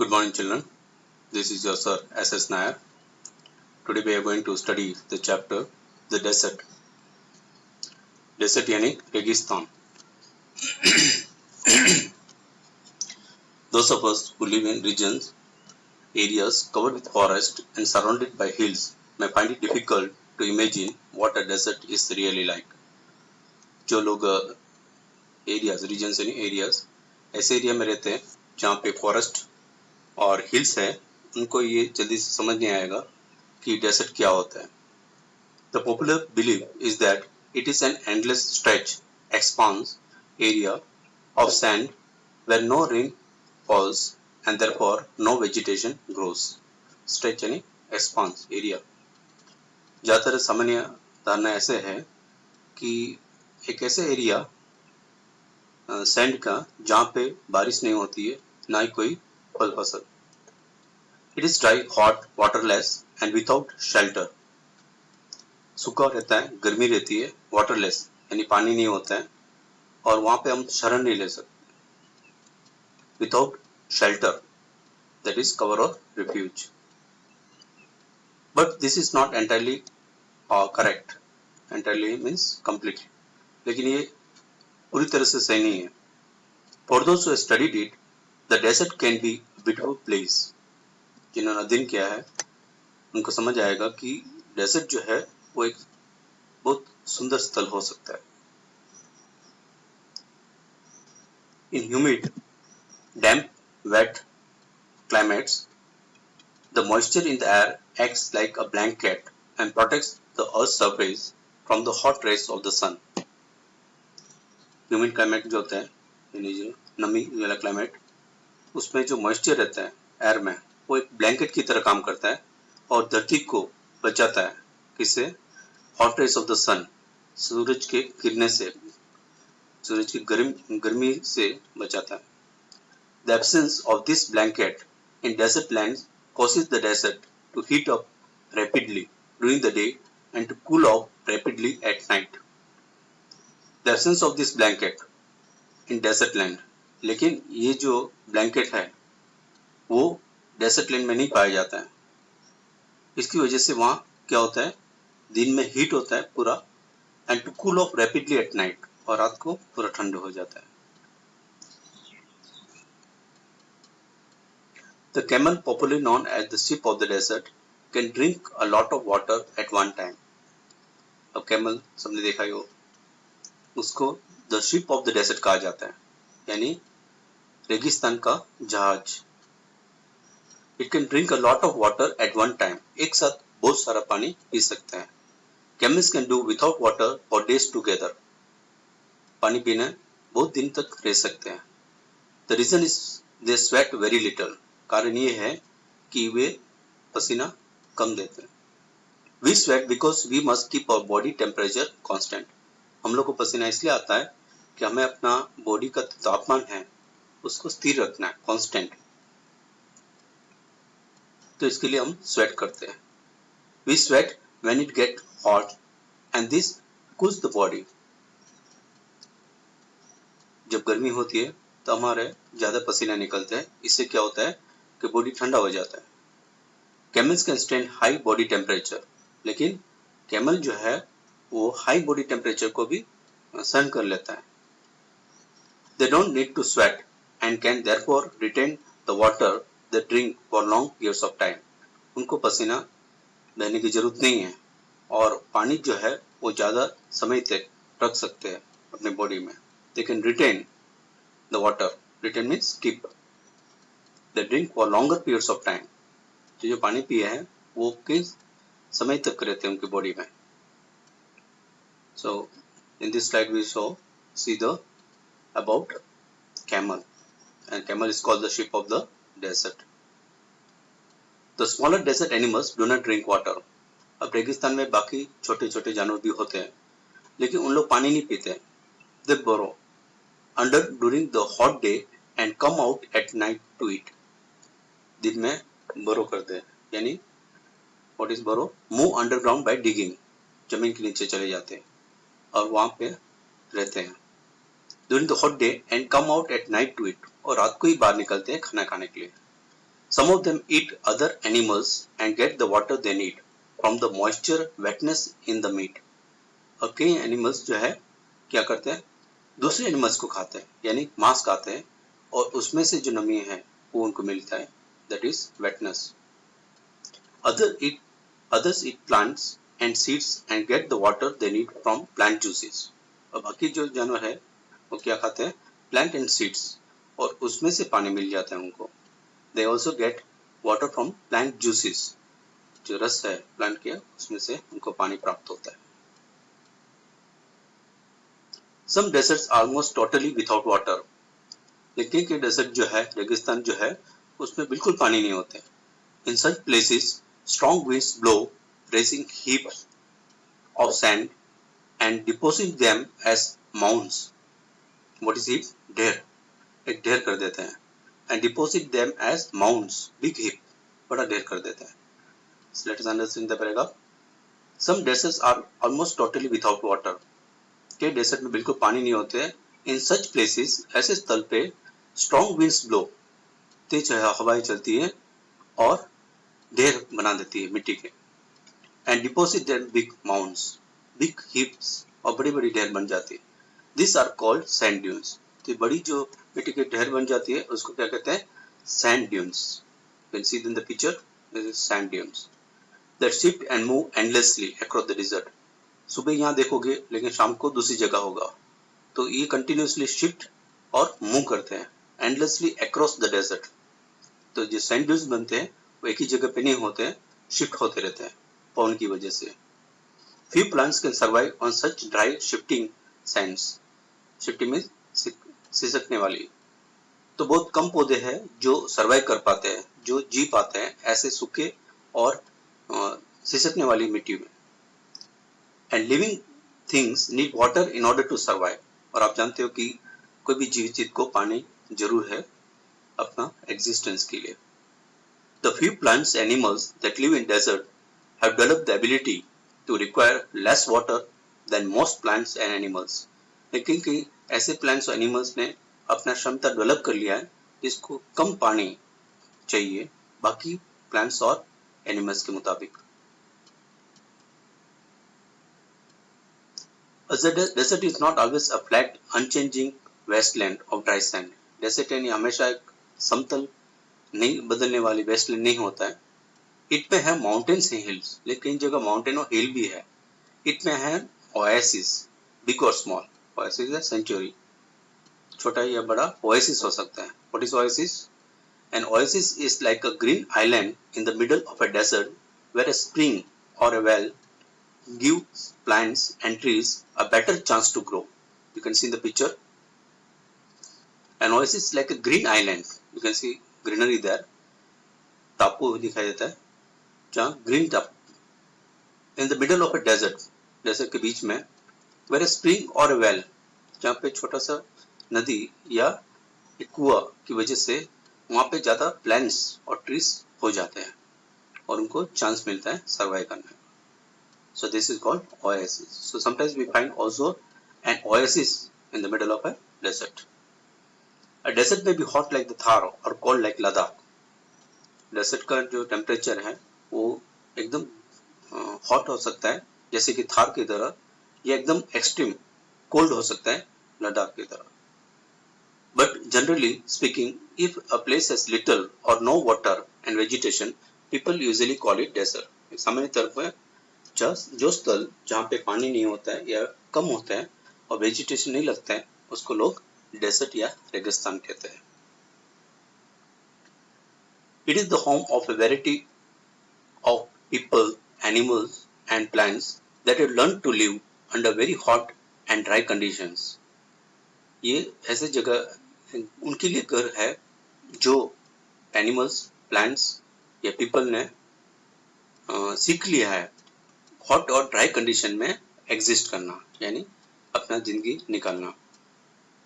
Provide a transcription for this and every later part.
Good morning, children. This is your sir S.S. Nair. Today we are going to study the chapter The Desert. Desert यानी रेगिस्तान. Those of us who live in regions, areas covered with forest and surrounded by hills may find it difficult to imagine what a desert is really like. जो लोग areas, regions यानी areas, ऐसे area में रहते हैं जहाँ पे forest और हिल्स है, उनको ये जल्दी से समझ नहीं आएगा कि डेजर्ट क्या होता है. The popular belief is that it is an endless stretch, expanse, area of sand where no rain falls and therefore no vegetation grows. Stretch यानी expanse, area. ज़्यादातर सामान्य धारणा ऐसे है कि एक ऐसे एरिया सैंड का जहाँ पे बारिश नहीं होती है, ना ही कोई फल फसल. It is dry, hot, waterless and without shelter. सूखा रहता है, गर्मी रहती है, वाटरलेस यानी पानी नहीं होता है, और वहां पे हम शरण नहीं ले सकते. Without shelter, that is cover or refuge. But this is not entirely correct. Entirely means completely, लेकिन ये पूरी तरह से सही नहीं है. For those who studied it, the desert can be beautiful place. जिन्होंने अध्ययन किया है उनको समझ आएगा कि डेजर्ट जो है वो एक बहुत सुंदर स्थल हो सकता है. In humid, damp, wet climates, the moisture in the air acts like a blanket and protects the Earth's surface from the hot rays of the sun. Humid climate जो होता है, यानी जो नमी वाला climate, उसमें जो moisture रहता है एयर में, वो एक ब्लैंकेट की तरह काम करता है और धरती को बचाता है. किससे? हॉट रेस ऑफ द सन, सूरज के किरणें से, सूरज की गर्मी से बचाता है. The absence of this blanket in desert lands causes the desert to heat up rapidly during the day and to cool off rapidly at night. The absence of this blanket in desert land, लेकिन ये जो blanket है वो desert land में नहीं पाया जाता है. इसकी वजह से वहाँ क्या होता है, दिन में हीट होता है पूरा, and to cool off rapidly at night, और रात को पूरा ठंड हो जाता है. The camel, popularly known as the sheep of the desert, can drink a lot of water at one time. अब camel सबने देखा ही हो, उसको the sheep of the desert कहा जाता है, यानी रेगिस्तान का जहाज. It can drink a lot of water at one time. एक साथ बहुत सारा पानी पी सकते हैं. Camels can do without water for days together. पानी बिना बहुत दिन तक रह सकते हैं. The reason is they sweat very little. कारण ये है कि वे पसीना कम देते हैं. We sweat because we must keep our body temperature constant. हम लोग को पसीना इसलिए आता है कि हमें अपना बॉडी का तापमान है उसको स्थिर रखना है, constant. तो इसके लिए हम स्वेट करते हैं. We sweat when it get hot and this cools the body. जब गर्मी होती है तो हमारे ज्यादा पसीना निकलते हैं, इससे क्या होता है कि बॉडी ठंडा हो जाता है. Camels can stand high body temperature, लेकिन कैमल जो है वो हाई बॉडी टेम्परेचर को भी सहन कर लेता है. They don't need to sweat and can therefore retain the water they drink for long periods of time. उनको पसीना बहने की जरूरत नहीं है और पानी जो है वो ज्यादा समय तक रख सकते हैं अपने बॉडी में. They can retain the water. Retain means keep. They drink for longer periods of time. जो पानी पिए हैं वो किस समय तक रहते हैं उनकी बॉडी में. So in this slide we see the about camel, and camel is called the sheep of the desert. The smaller desert animals do not drink water. अब रेगिस्तान में बाकी छोटे छोटे जानवर भी होते हैं लेकिन उन लोग पानी नहीं पीते. They burrow under during the hot day and come out at night to eat. दिन में burrow करते हैं, यानी what is burrow? Move underground by digging. जमीन के नीचे चले जाते हैं और वहां पे रहते हैं. During the hot day and come out at night to eat. और रात को ही बाहर निकलते हैं खाना खाने के लिए. Some of them eat other animals and get the water they need from the moisture wetness in the meat. और कई एनिमल्स जो है क्या करते हैं, दूसरे एनिमल्स को खाते हैं, यानी मांस खाते हैं और उसमें से जो नमी है वो उनको मिलता है, that is वेटनेस. Others eat plants and seeds and get the water they need from plant juices. और बाकी जो जानवर है वो क्या खाते हैं, प्लांट एंड सीड्स, और उसमें से पानी मिल जाता है उनको. They also get water from plant juices. जो रस है प्लांट के उसमें से उनको पानी प्राप्त होता है. Some deserts are almost totally without water. लेकिन के डेजर्ट जो है, रेगिस्तान जो है, उसमें बिल्कुल पानी नहीं होते. In such places, strong winds blow, raising heaps of sand and depositing them as mounds. What is it? ढेर. एक ढेर कर देते हैं. And deposit them as mounds, big heap. बड़ा ढेर कर देते हैं. So let us understand the paragraph. Some deserts are almost totally without water. के डेजर्ट में बिल्कुल पानी नहीं होते. In such places, ऐसे स्थल पे strong winds blow, तेज हवाएं चलती है और ढेर बना देती है मिट्टी के. And deposit them big mounds, big heaps, और बड़ी बड़ी ढेर बन जाती है. These are called sand dunes. तो बड़ी जो मिट्टी के ढेर बन जाती है उसको क्या कहते हैं, sand dunes. You can see in the picture, this is sand dunes that shift and move endlessly across the desert. सुबह यहाँ देखोगे लेकिन शाम को दूसरी जगह होगा. तो ये कंटिन्यूसली शिफ्ट और मूव करते हैं endlessly across the desert. तो जो sand dunes बनते हैं वो एक ही जगह पे नहीं होते हैं, शिफ्ट होते रहते हैं पवन की वजह से. Few plants can survive on such dry shifting sands. Shifting means सिसकने वाली. तो बहुत कम पौधे हैं जो सर्वाइव कर पाते हैं, जो जी पाते हैं ऐसे सूखे और सिसकने वाली मिट्टी में. And living things need water in order to survive. और आप जानते हो कि कोई भी जीवित को पानी जरूर है अपना एग्जिस्टेंस के लिए. The few plants animals that live in desert have developed the ability to require less water than most plants and animals. लेकिन कई ऐसे plants और animals ने अपना क्षमता डेवलप कर लिया है जिसको कम पानी चाहिए बाकी plants और animals के मुताबिक. A desert is not always a flat, unchanging wasteland of dry sand. Desert यानी हमेशा एक समतल नहीं बदलने वाली वेस्टलैंड नहीं होता है. इट में है माउंटेन्स एंड हिल्स, लेकिन कई जगह माउंटेन और हिल भी है. इट में है oasis, big or small. Oasis है सेंचुरी, छोटा या बड़ा ओएसिस हो सकता है. What is oasis? An oasis is like a green island in the middle of a desert where a spring or a well gives plants and trees a better chance to grow. You can see in the picture. An oasis is like a green island. You can see greenery there. टापू दिखाई देता है जहाँ green टापू. In the middle of a desert, desert के बीच में. Where a spring or a well, जहाँ पे छोटा सा नदी या एक कुआं की वजह से वहाँ पे ज्यादा प्लांट्स और ट्रीज हो जाते हैं और उनको चांस मिलता है सर्वाइव करने का. So this is called oasis. So sometimes we find also an oasis in the middle of a desert. A desert may be hot like the Thar or cold like Ladakh. Desert का जो temperature है वो एकदम hot हो सकता है जैसे कि थार की तरह, या एकदम एक्सट्रीम कोल्ड हो सकता है लद्दाख की तरह. But generally speaking, if a place has little or no water and vegetation, people usually call it desert. सामान्य तौर पर जो स्थल जहाँ पे पानी नहीं होता है या कम होता है और वेजिटेशन नहीं लगता है उसको लोग डेजर्ट या रेगिस्तान कहते हैं. It is the home of a variety of people, animals and plants that have learned to live under very hot and dry conditions. ये ऐसे जगह उनके लिए घर है जो एनिमल्स, प्लांट्स या पीपल ने सीख लिया है हॉट और ड्राई कंडीशन में एग्जिस्ट करना, यानी अपना जिंदगी निकालना.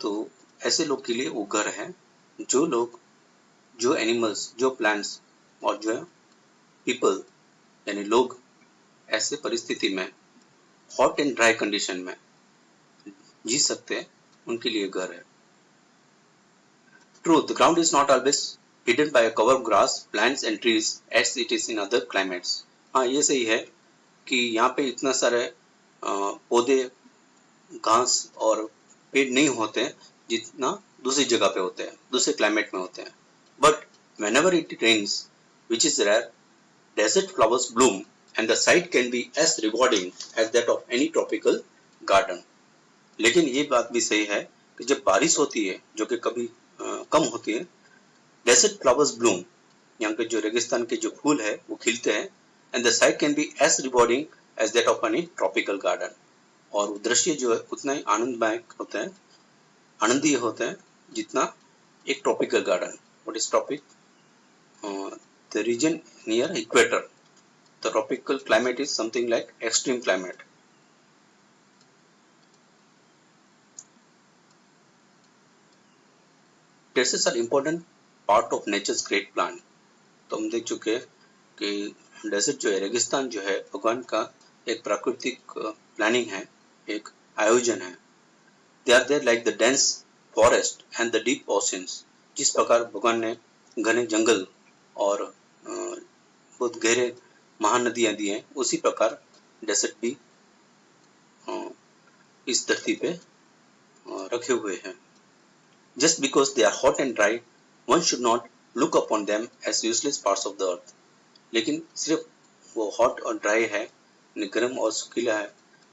तो ऐसे लोग के लिए वो घर है. जो लोग, जो एनिमल्स, जो प्लांट्स और जो पीपल यानी लोग ऐसे परिस्थिति में हॉट एंड ड्राई कंडीशन में जी सकते हैं, उनके लिए घर है. True, the ground is not always hidden by a cover grass, plants and trees as it is in other climates. हाँ, ये सही है कि यहाँ पे इतना सारे पौधे, घास और पेड़ नहीं होते हैं जितना दूसरी जगह पे होते हैं, दूसरे क्लाइमेट में होते हैं. But whenever it rains, which is rare, desert flowers bloom and the sight can be as rewarding as that of any tropical garden. लेकिन ये बात भी सही है कि जब बारिश होती है, जो कि कभी कम होती है, desert flowers bloom, यहाँ पे जो रेगिस्तान के जो फूल है वो खिलते हैं, and the sight can be as rewarding as that of any tropical garden. और वो दृश्य जो है उतना ही आनंददायक होता है, आनंदीय होता है जितना एक tropical garden. What is tropic? The region near equator. The tropical climate is something like extreme climate. Deserts are important part of nature's great plan. तो हम देख चुके हैं कि डेजर्ट जो है, रेगिस्तान जो है, भगवान का एक प्राकृतिक प्लानिंग है, एक आयोजन है. They are there like the dense forest and the deep oceans. जिस प्रकार भगवान ने घने जंगल और बहुत गहरे महानदियां दी हैं, उसी प्रकार डेजर्ट भी इस धरती पे रखे हुए हैं. Just because they are hot and dry, one should not look upon them as useless parts of the earth. लेकिन सिर्फ वो हॉट और ड्राई है, गर्म और सुखीला है,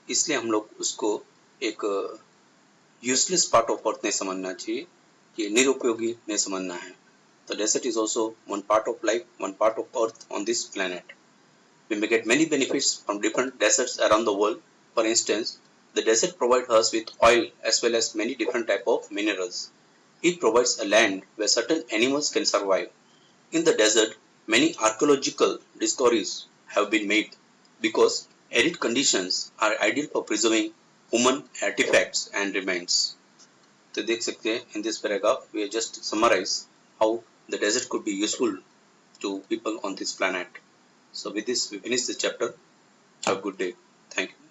इसलिए हम लोग उसको एक यूजलेस पार्ट ऑफ अर्थ नहीं समझना चाहिए, ये निरुपयोगी नहीं समझना है. The desert is also one part of life, one part of earth on this planet. We may get many benefits from different deserts around the world. For instance, the desert provides us with oil as well as many different type of minerals. It provides a land where certain animals can survive. In the desert, many archaeological discoveries have been made because arid conditions are ideal for preserving human artifacts and remains. तो देख सकते हैं, in this paragraph we have just summarized how the desert could be useful to people on this planet. So with this we finish this chapter. Have a good day. Thank you.